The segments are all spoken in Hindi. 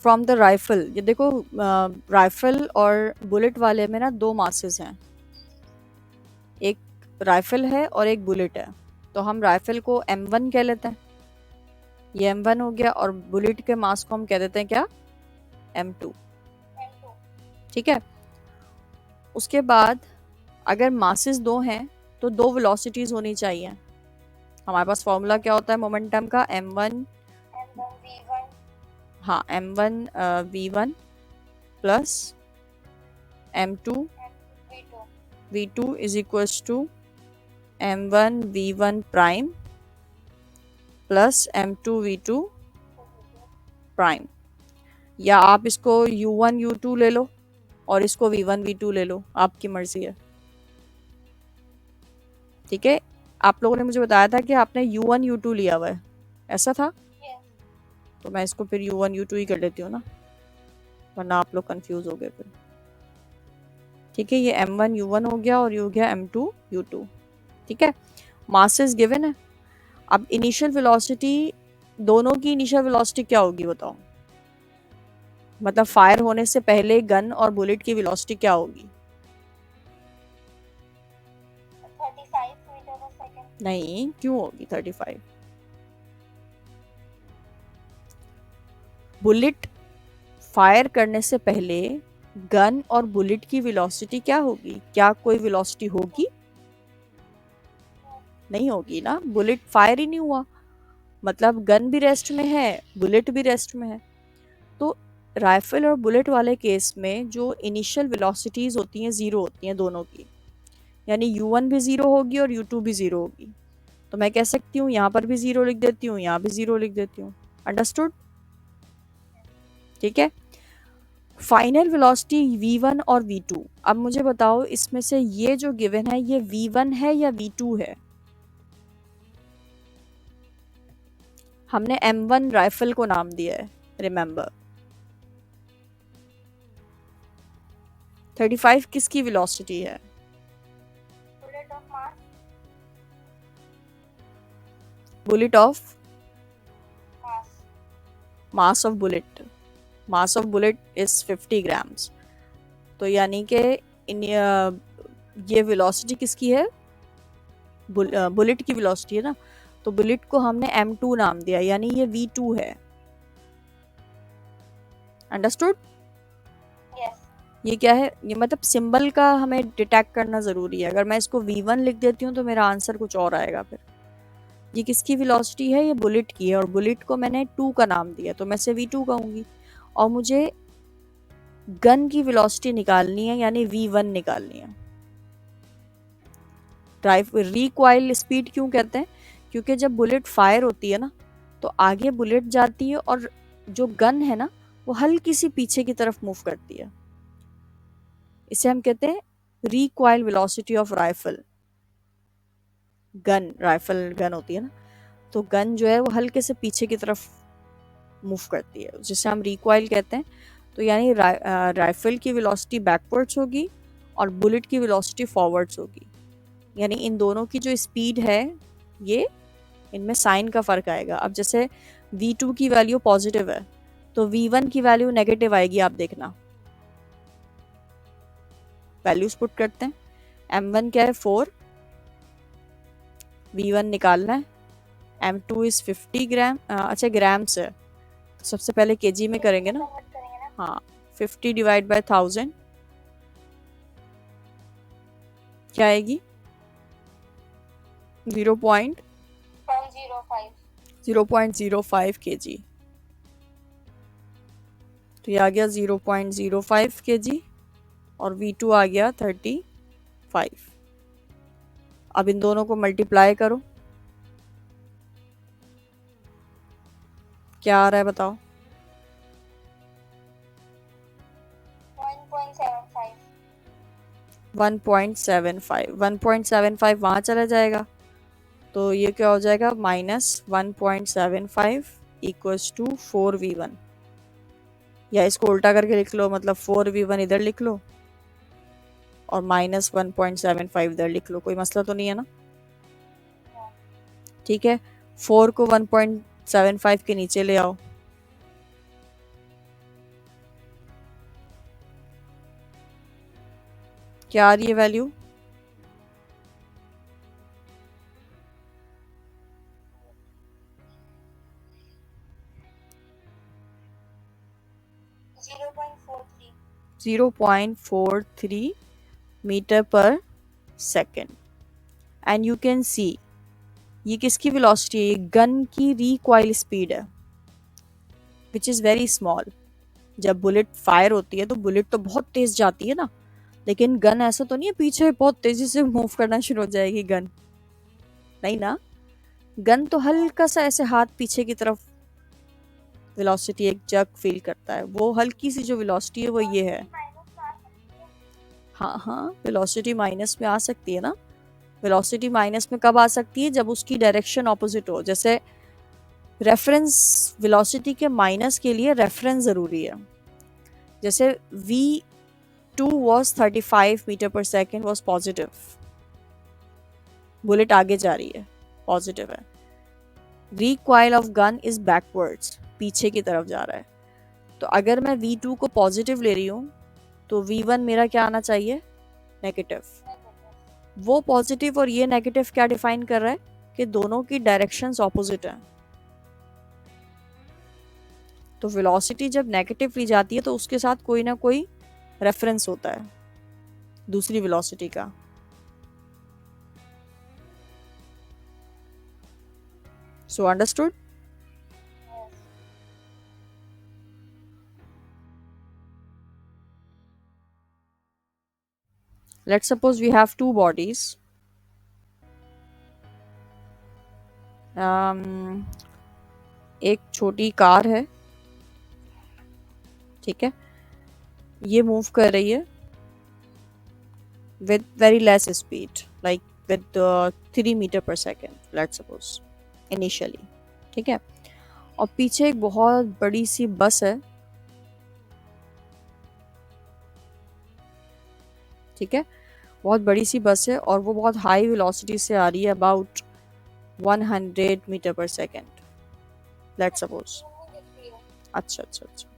From the rifle. ये देखो राइफल और बुलेट वाले में ना दो मासेस हैं, एक राइफल है और एक बुलेट है। तो हम राइफल को M1 कह लेते हैं, ये M1 हो गया, और बुलेट के मास को हम कह देते हैं क्या, M2। ठीक है। उसके बाद अगर मासेस दो हैं तो दो वेलोसिटीज होनी चाहिए। हमारे पास फॉर्मूला क्या होता है मोमेंटम का, M1, हाँ M1 V1 plus M2 V2 is equals to M1 V1 prime plus M2 V2 prime. या आप इसको U1 U2 ले लो और इसको V1 V2 ले लो, आपकी मर्जी है। ठीक है, आप लोगों ने मुझे बताया था कि आपने U1 U2 लिया हुआ है, ऐसा था? तो मैं इसको फिर U1 U2 ही कर लेती हूँ ना, वरना आप लोग कंफ्यूज हो गए फिर। ठीक है, ये M1 U1 हो गया और ये हो गया M2 U2। ठीक है, मासेस गिवन है। अब इनिशियल वेलोसिटी, दोनों की इनिशियल वेलोसिटी क्या होगी बताओ, मतलब फायर होने से पहले गन और बुलेट की वेलोसिटी क्या होगी? 35 मीटर पर सेकंड। नहीं, क्यों होगी 35? बुलेट फायर करने से पहले गन और बुलेट की वेलोसिटी क्या होगी? क्या कोई वेलोसिटी होगी? नहीं होगी ना, बुलेट फायर ही नहीं हुआ, मतलब गन भी रेस्ट में है, बुलेट भी रेस्ट में है। तो राइफल और बुलेट वाले केस में जो इनिशियल वेलोसिटीज होती हैं ज़ीरो होती हैं दोनों की, यानी U1 भी ज़ीरो होगी और U2 भी ज़ीरो होगी। तो मैं कह सकती हूँ यहाँ पर भी ज़ीरो लिख देती हूँ, यहाँ भी ज़ीरो लिख देती हूँ। अंडरस्टूड? ठीक है, फाइनल वेलोसिटी V1 और V2। अब मुझे बताओ इसमें से ये जो गिवन है ये V1 है या V2 है? हमने M1 राइफल को नाम दिया है, रिमेंबर। 35 किसकी वेलोसिटी है? Bullet of mass, bullet of mass, mass of bullet, mass of bullet is 50 grams. तो यानी कि इन ये वेलोसिटी किसकी है, बुलेट की वेलोसिटी है ना। तो बुलेट को हमने M2 नाम दिया, यानी ये V2 है। अंडरस्टूड? यस, ये क्या है, ये मतलब सिंबल का हमें डिटेक्ट करना ज़रूरी है। अगर मैं इसको V1 लिख देती हूँ तो मेरा आंसर कुछ और आएगा फिर। ये किसकी वेलोसिटी है, ये बुलेट की है, और बुलेट को मैंने 2 का नाम दिया, तो मैं इसे V2 कहूँगी। और मुझे गन की वेलोसिटी निकालनी है, यानी V1 निकालनी है। रिकॉइल स्पीड क्यों कहते हैं? क्योंकि जब बुलेट फायर होती है ना तो आगे बुलेट जाती है और जो गन है ना वो हल्की सी पीछे की तरफ मूव करती है। इसे हम कहते हैं recoil velocity of rifle. Gun, rifle gun होती है ना, तो गन जो है वो हल्के से पीछे की तरफ मूव करती है, जिसे हम रिकॉइल कहते हैं। तो यानी राइफल की वेलोसिटी बैकवर्ड्स होगी और बुलेट की वेलोसिटी फॉरवर्ड्स होगी। यानी इन दोनों की जो स्पीड है, ये इनमें साइन का फ़र्क आएगा। अब जैसे V2 की वैल्यू पॉजिटिव है तो V1 की वैल्यू नेगेटिव आएगी, आप देखना। वैल्यूज पुट करते हैं। M1 क्या है 4, V1 निकालना है, M2 इज 50 ग्राम, अच्छा ग्राम्स है, तो सबसे पहले केजी में करेंगे ना। कन्वर्ट करेंगे ना। हाँ, 50 डिवाइड बाय 1000 क्या आएगी, 0.05 kg। तो ये आ गया 0.05 kg और V2 आ गया 35। अब इन दोनों को मल्टीप्लाई करो, क्या आ रहा है बताओ? 1.75, 1.75 वहाँ चला जाएगा, तो ये क्या हो जाएगा, -1.75 इक्वल्स टू 4V1। या इसको उल्टा करके लिख लो, मतलब 4V1 इधर लिख लो और -1.75 इधर लिख लो, कोई मसला तो नहीं है ना? ठीक है, 4 को 1.75 के नीचे ले आओ, क्या आ रही है वैल्यू? जीरो पॉइंट 0.43 मीटर पर second. And you can see ये किसकी वेलोसिटी है? ये गन की रिकॉइल स्पीड है विच इज़ वेरी स्मॉल। जब बुलेट फायर होती है तो बुलेट तो बहुत तेज जाती है ना, लेकिन गन ऐसा तो नहीं है पीछे बहुत तेजी से मूव करना शुरू हो जाएगी गन, नहीं ना। गन तो हल्का सा ऐसे हाथ पीछे की तरफ वेलोसिटी एक जग फील करता है, वो हल्की सी जो वेलोसिटी है वो ये है। हाँ हाँ, वेलोसिटी माइनस में आ सकती है ना। वेलोसिटी माइनस में कब आ सकती है? जब उसकी डायरेक्शन ऑपोजिट हो। जैसे रेफरेंस वेलोसिटी के माइनस के लिए रेफरेंस ज़रूरी है। जैसे v2 was 35 मीटर पर सेकेंड was पॉजिटिव, बुलेट आगे जा रही है, पॉजिटिव है। Recoil of gun is backwards, पीछे की तरफ जा रहा है। तो अगर मैं v2 को पॉजिटिव ले रही हूँ तो v1 मेरा क्या आना चाहिए? नेगेटिव। वो पॉजिटिव और ये नेगेटिव क्या डिफाइन कर रहा है? कि दोनों की डायरेक्शंस ऑपोजिट हैं। तो वेलोसिटी जब नेगेटिव ली जाती है तो उसके साथ कोई ना कोई रेफरेंस होता है दूसरी वेलोसिटी का। So understood? Let's suppose we have two bodies. एक छोटी कार है, ठीक है, ये मूव कर रही है with very less speed, like with 3 metre पर सेकेंड, let's suppose initially, ठीक है। और पीछे एक बहुत बड़ी सी बस है, ठीक है, बहुत बड़ी सी बस है और वो बहुत हाई वेलोसिटी से आ रही है, अबाउट 100 मीटर पर सेकेंड, लेट्स सपोज। अच्छा अच्छा अच्छा,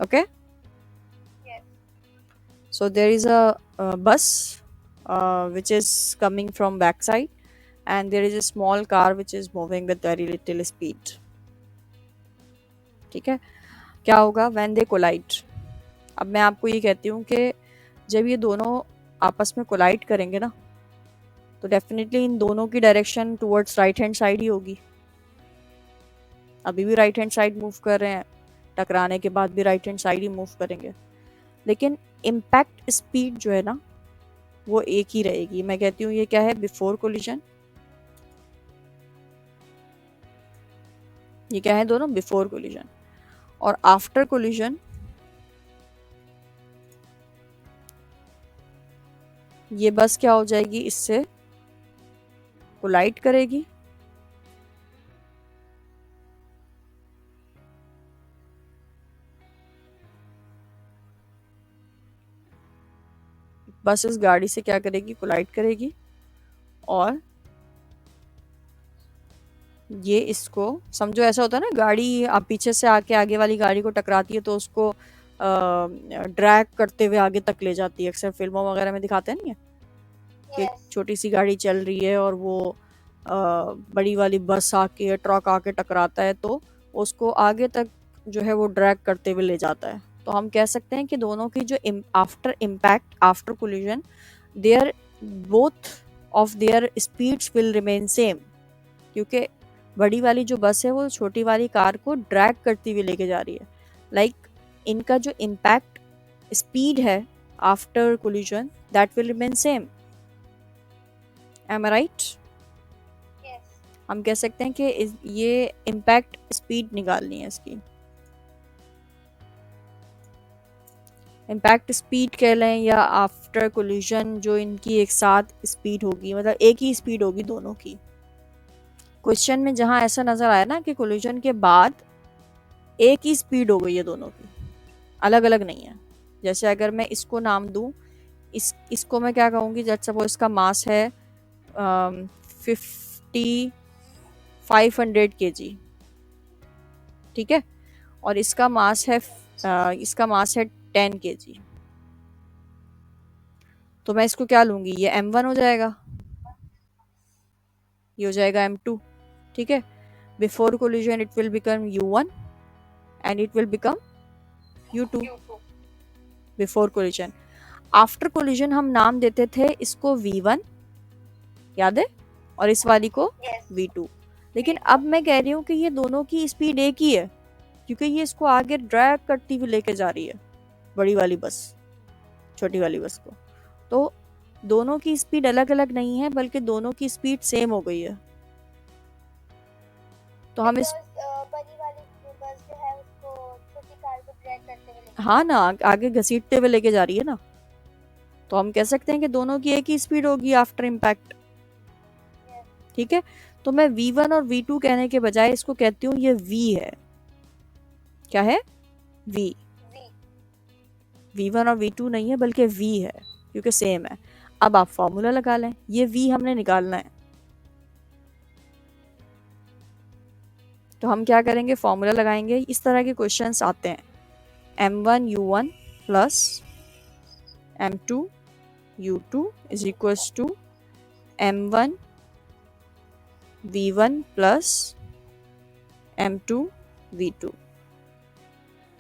okay. Yes. So there is a bus which is coming from backside, and there is a small car which is moving with very little speed. ठीक है, क्या होगा when they collide? अब मैं आपको ये कहती हूँ कि जब ये दोनों आपस में कोलाइड करेंगे ना तो डेफिनेटली इन दोनों की direction towards right hand side ही होगी। अभी भी राइट हैंड साइड मूव कर रहे हैं, टकराने के बाद भी राइट हैंड साइड ही मूव करेंगे, लेकिन इम्पैक्ट स्पीड जो है ना वो एक ही रहेगी। मैं कहती हूँ ये क्या है? Before collision. ये क्या है दोनों? Before collision. और आफ्टर कोलिजन ये बस क्या हो जाएगी? इससे कोलाइड करेगी, बस इस गाड़ी से क्या करेगी? कोलाइड करेगी, और ये इसको समझो ऐसा होता है ना, गाड़ी आप पीछे से आके आगे वाली गाड़ी को टकराती है तो उसको ड्रैग करते हुए आगे तक ले जाती है। अक्सर फिल्मों वगैरह में दिखाते हैं नहीं है कि Yes. छोटी सी गाड़ी चल रही है और वो बड़ी वाली बस आके ट्रक आके टकराता है तो उसको आगे तक जो है वो ड्रैग करते हुए ले जाता है। तो हम कह सकते हैं कि दोनों की जो after impact, after collision, their both of their speeds will remain same, क्योंकि बड़ी वाली जो बस है वो छोटी वाली कार को ड्रैग करती हुई लेके जा रही है। लाइक इनका जो इम्पैक्ट स्पीड है after collision that will remain same. Am I right? Yes. हम कह सकते हैं कि ये इम्पैक्ट स्पीड निकालनी है इसकी। इम्पैक्ट स्पीड कह लें या आफ्टर कोलिजन जो इनकी एक साथ स्पीड होगी, मतलब एक ही स्पीड होगी दोनों की। क्वेश्चन में जहाँ ऐसा नज़र आया ना कि कोलिजन के बाद एक ही स्पीड हो गई है दोनों की, अलग अलग नहीं है। जैसे अगर मैं इसको नाम दूँ, इसको मैं क्या कहूँगी? जैसे सपोज इसका मास है 500 kg, ठीक है, और इसका मास है 10 kg। तो मैं इसको क्या लूंगी, ये m1 हो जाएगा, ये हो जाएगा m2, ठीक है। Before collision it will become u1 and it will become u2 U2. Before collision. After collision हम नाम देते थे इसको v1, याद है, और इस वाली को Yes. v2। लेकिन अब मैं कह रही हूँ कि ये दोनों की स्पीड एक ही है, क्योंकि ये इसको आगे ड्रैग करती हुई लेके जा रही है, बड़ी वाली बस छोटी वाली बस को। तो दोनों की स्पीड अलग अलग नहीं है, बल्कि दोनों की स्पीड सेम हो गई है। तो हम इस बड़ी वाली बस जो है उसको छोटी कार को ड्रैग करते हुए लेके हाँ ना, आगे घसीटते हुए लेके जा रही है ना, तो हम कह सकते हैं कि दोनों की एक ही स्पीड होगी आफ्टर इम्पैक्ट, ठीक है। तो मैं v1 और v2 कहने के बजाय इसको कहती हूँ ये v है। क्या है, v। v1 और v2 नहीं है बल्कि v है, क्योंकि सेम है। अब आप फॉर्मूला लगा लें, ये v हमने निकालना है। तो हम क्या करेंगे, फॉर्मूला लगाएंगे। इस तरह के क्वेश्चंस आते हैं, m1 u1 plus m2 u2 is equals to m1 v1 plus m2 v2।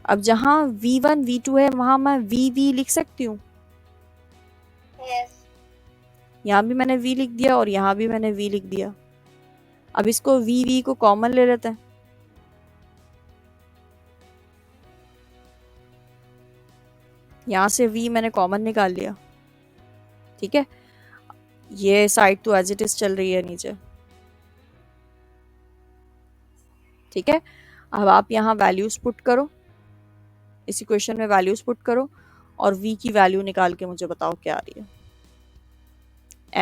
अब जहाँ v1 v2 है वहां मैं v लिख सकती हूँ। Yes. यहाँ भी मैंने v लिख दिया और यहाँ भी मैंने v लिख दिया। अब इसको v को कॉमन ले लेते हैं। यहाँ से v मैंने कॉमन निकाल लिया, ठीक है। ये साइड तो एज इट इज चल रही है नीचे, ठीक है। अब आप यहाँ वैल्यूज पुट करो, इस इक्वेशन में वैल्यूज पुट करो और v की वैल्यू निकाल के मुझे बताओ क्या आ रही है।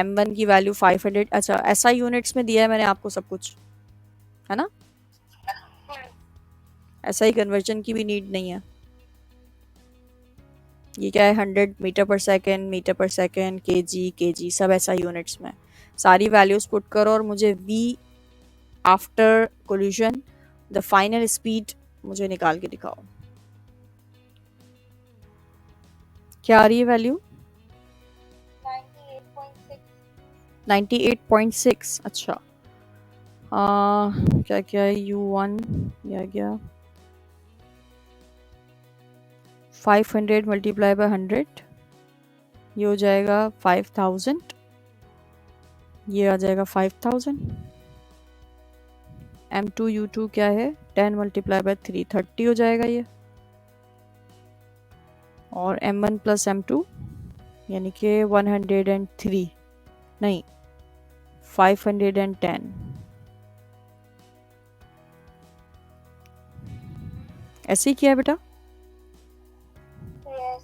m1 की वैल्यू 500, अच्छा ऐसा यूनिट्स में दिया है मैंने आपको सब कुछ, है ना, ऐसा ही कन्वर्जन की भी नीड नहीं है। ये क्या है, 100 मीटर पर सेकेंड, kg सब ऐसा यूनिट्स में। सारी वैल्यूज पुट करो और मुझे v after collision the final speed मुझे निकाल के दिखाओ, क्या आ रही है वैल्यू। 98.6. 98.6, अच्छा। क्या क्या है, u1 या गया 500 मल्टीप्लाई बाय 100, ये हो जाएगा 5000, ये आ जाएगा 5000। m2 u2 क्या है, 10 मल्टीप्लाई बाय 3 30 हो जाएगा ये। और m1 प्लस m2 यानी कि 103 नहीं 510। ऐसे ही किया है बेटा। Yes.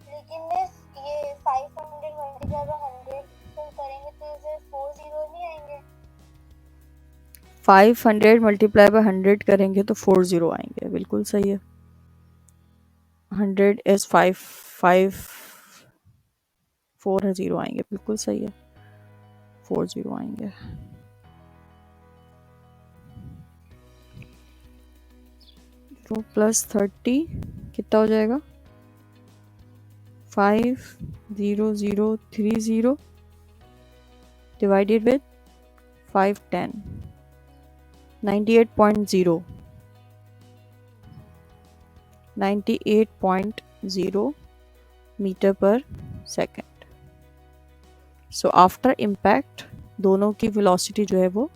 लेकिन मिस ये 500 मल्टीप्लाई बाय 100 तो करेंगे तो इसे 4 जीरो नहीं आएंगे। 500 मल्टीप्लाई बाय 100 करेंगे तो 40 आएंगे, बिल्कुल सही है। 100 इज 5 4 0 आएंगे, बिल्कुल सही है, 40 आएंगे। तो प्लस 30 कितना हो जाएगा, 50030 डिवाइडेड विद 510, 98.0 98.0 मीटर पर सेकेंड। सो आफ्टर इम्पैक्ट दोनों की वेलोसिटी जो है वो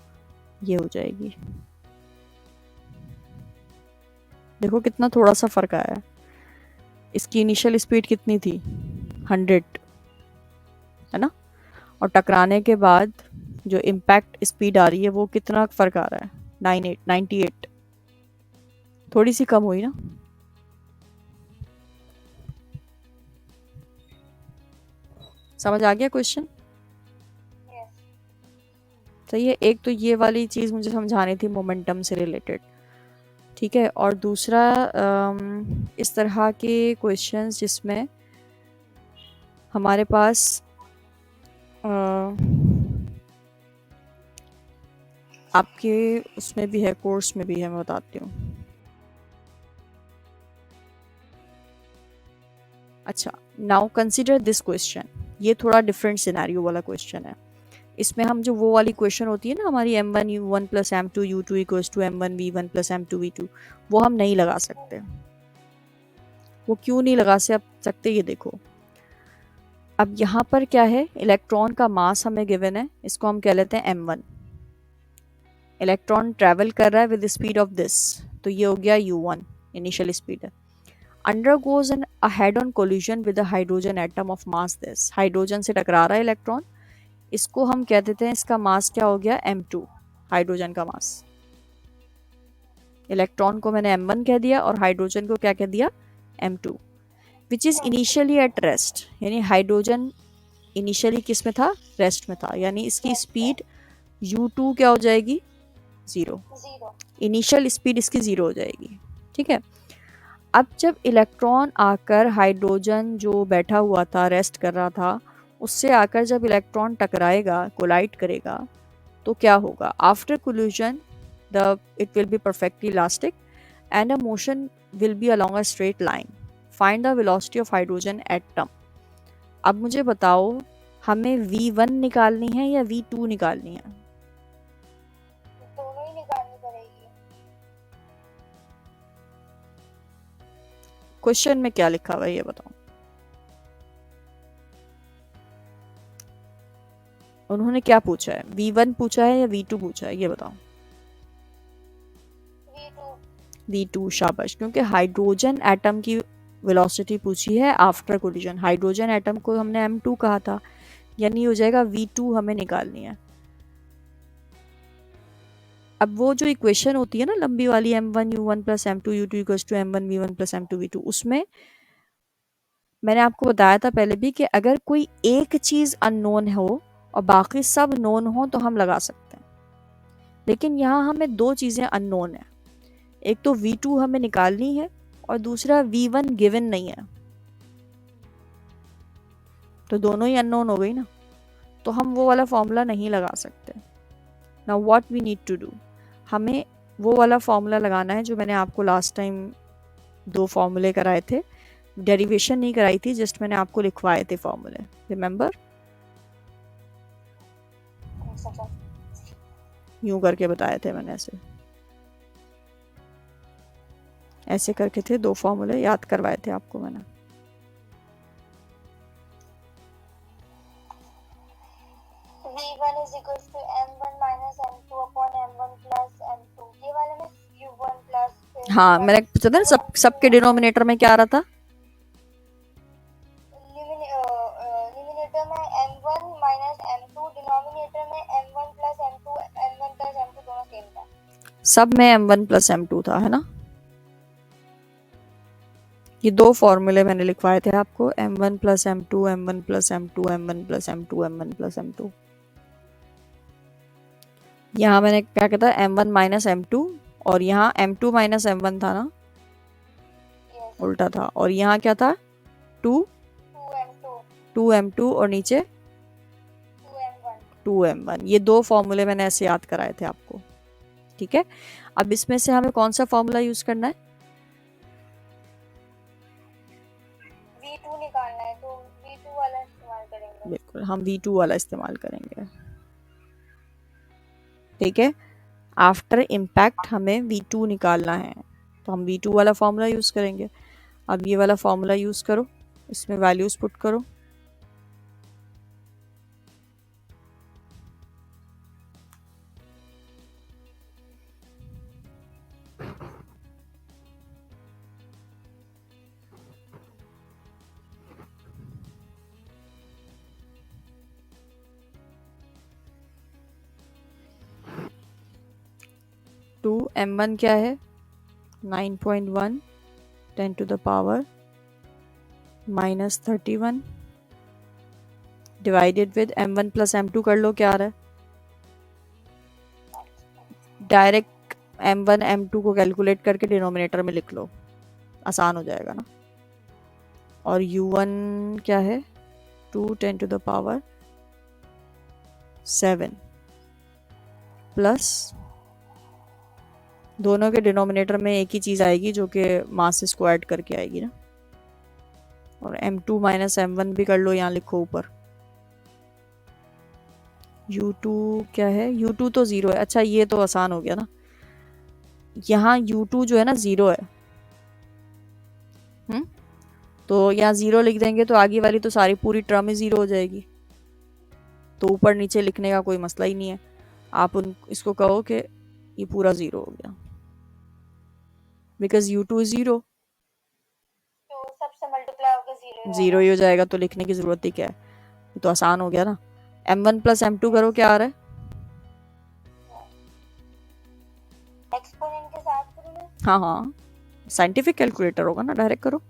ये हो जाएगी। देखो कितना थोड़ा सा फर्क आया है। इसकी इनिशियल स्पीड कितनी थी, 100, है ना, और टकराने के बाद जो इम्पैक्ट स्पीड आ रही है वो कितना फर्क आ रहा है, 98, थोड़ी सी कम हुई ना। समझ आ गया क्वेश्चन। Yes. सही है। एक तो ये वाली चीज़ मुझे समझानी थी मोमेंटम से रिलेटेड, ठीक है। और दूसरा इस तरह के क्वेश्चंस जिसमें हमारे पास आपके उसमें भी है, कोर्स में भी है, मैं बताती हूँ। अच्छा, नाउ कंसिडर दिस क्वेश्चन। ये थोड़ा डिफरेंट सिनेरियो वाला क्वेश्चन है। इसमें हम जो वो वाली क्वेश्चन होती है ना हमारी m1 u1 plus m2 u2 equals to m1 v1 plus m2 v2, वो हम नहीं लगा सकते। वो क्यों नहीं लगा सकते ये देखो। अब यहाँ पर क्या है, इलेक्ट्रॉन का मास हमें गिवन है, इसको हम कह लेते हैं m1। इलेक्ट्रॉन ट्रैवल कर रहा है विद स्पीड ऑफ दिस, तो ये हो गया u1 इनिशियल स्पीड है। Undergoes an a head on collision with a hydrogen atom of mass this, hydrogen से टकरा रहा है इलेक्ट्रॉन, इसको हम कह देते हैं, इसका मास क्या हो गया m2, हाइड्रोजन का मास। इलेक्ट्रॉन को मैंने m1 कह दिया और हाइड्रोजन को क्या कह दिया, m2, which is initially at rest. यानी हाइड्रोजन इनिशियली किस में था, रेस्ट में था, यानी इसकी स्पीड u2 क्या हो जाएगी, 0। इनिशियल स्पीड इसकी 0 हो जाएगी। ठीक है, अब जब इलेक्ट्रॉन आकर हाइड्रोजन जो बैठा हुआ था, रेस्ट कर रहा था, उससे आकर जब इलेक्ट्रॉन टकराएगा, कोलाइड करेगा, तो क्या होगा, after collision it will be perfectly elastic and a motion will be along a straight line. Find the velocity of hydrogen atom. अब मुझे बताओ, हमें v1 निकालनी है या v2 निकालनी है? दोनों ही निकालनी पड़ेगी। क्वेश्चन में क्या लिखा हुआ है ये बताओ। उन्होंने क्या पूछा है, v1 पूछा है या v2 पूछा है, ये बताओ। v2, शाबाश, क्योंकि हाइड्रोजन एटम की वेलोसिटी पूछी है आफ्टर कोलिजन। हाइड्रोजन एटम को हमने m2 कहा था, यानी हो जाएगा v2 हमें निकालनी है। अब वो जो इक्वेशन होती है ना लंबी वाली, m1 u1 plus m2 u2 equals to m1 v1 plus m2 v2, उसमें मैंने आपको बताया था पहले भी कि अगर कोई एक चीज अननोन हो और बाकी सब नोन हो तो हम लगा सकते हैं, लेकिन यहाँ हमें दो चीजें अननोन है। एक तो v2 हमें निकालनी है और दूसरा v1 गिवन नहीं है, तो दोनों ही अननोन हो गई ना, तो हम वो वाला फॉर्मूला नहीं लगा सकते। Now what we need to do, हमें वो वाला फॉर्मूला लगाना है जो मैंने आपको लास्ट टाइम 2 फॉर्मूले कराए थे, डेरिवेशन नहीं कराई थी, जस्ट मैंने आपको लिखवाए थे फॉर्मूले, रिमेंबर? यूं करके बताए थे मैंने, ऐसे करके थे, 2 फॉर्मूले याद करवाए थे आपको मैंने। v1 is equals to m1 minus m2 upon m1 plus m2, ये वाले में u1 प्लस, हाँ मैंने पूछा था ना, सबके डिनोमिनेटर में क्या आ रहा था, न्यूमरेटर में m1 minus m2, डिनोमिनेटर में m1 plus m2, m1 plus m2 दोनों सेम था। सब में m1 प्लस m2 था, है ना? ये 2 फॉर्मूले मैंने लिखवाए थे आपको, m1 plus m2, m1 plus m2, m1 plus m2, m1 plus m2। यहाँ मैंने क्या कहता है, m1 माइनस m2, और यहाँ m2 माइनस m1 था ना, उल्टा था, और यहाँ क्या था, 2m2 और नीचे 2m1। ये 2 फॉर्मूले मैंने ऐसे याद कराए थे आपको। ठीक है, अब इसमें से हमें कौन सा फॉर्मूला यूज करना है, v2 निकालना है, तो v2 वाला इस्तेमाल करेंगे। बिल्कुल, हम v2 वाला इस्तेमाल करेंगे। ठीक है, आफ्टर इम्पैक्ट हमें v2 निकालना है, तो हम v2 वाला फॉर्मूला यूज करेंगे। अब ये वाला फॉर्मूला यूज करो, इसमें वैल्यूज पुट करो। टू m1 क्या है, 9.1 10 to the power minus 31 divided with m1 plus m2 कर लो, क्या आ रहा है, डायरेक्ट m1 m2 को कैलकुलेट करके डिनोमिनेटर में लिख लो, आसान हो जाएगा ना। और u1 क्या है, 2 10 to the power 7 प्लस दोनों के डिनोमिनेटर में एक ही चीज़ आएगी जो कि मासेस को ऐड करके आएगी ना, और m2 माइनस m1 भी कर लो, यहाँ लिखो ऊपर। u2 क्या है, u2 तो 0 है। अच्छा ये तो आसान हो गया ना, यहाँ u2 जो है ना 0 है, तो यहाँ 0 लिख देंगे तो आगे वाली तो सारी पूरी टर्म ही 0 हो जाएगी, तो ऊपर नीचे लिखने का कोई मसला ही नहीं है। आप इसको कहो कि ये पूरा 0 हो गया, बिकॉज u2 is 0, तो सबसे मल्टीप्लाई होकर 0 0 ही हो जाएगा, तो लिखने की ज़रूरत ही क्या है, ये तो आसान हो गया ना। m1 प्लस m2 करो, क्या आ रहा है? एक्सपोनेंट के साथ करूँ? हाँ हाँ, साइंटिफिक कैलकुलेटर होगा ना, डायरेक्ट करो।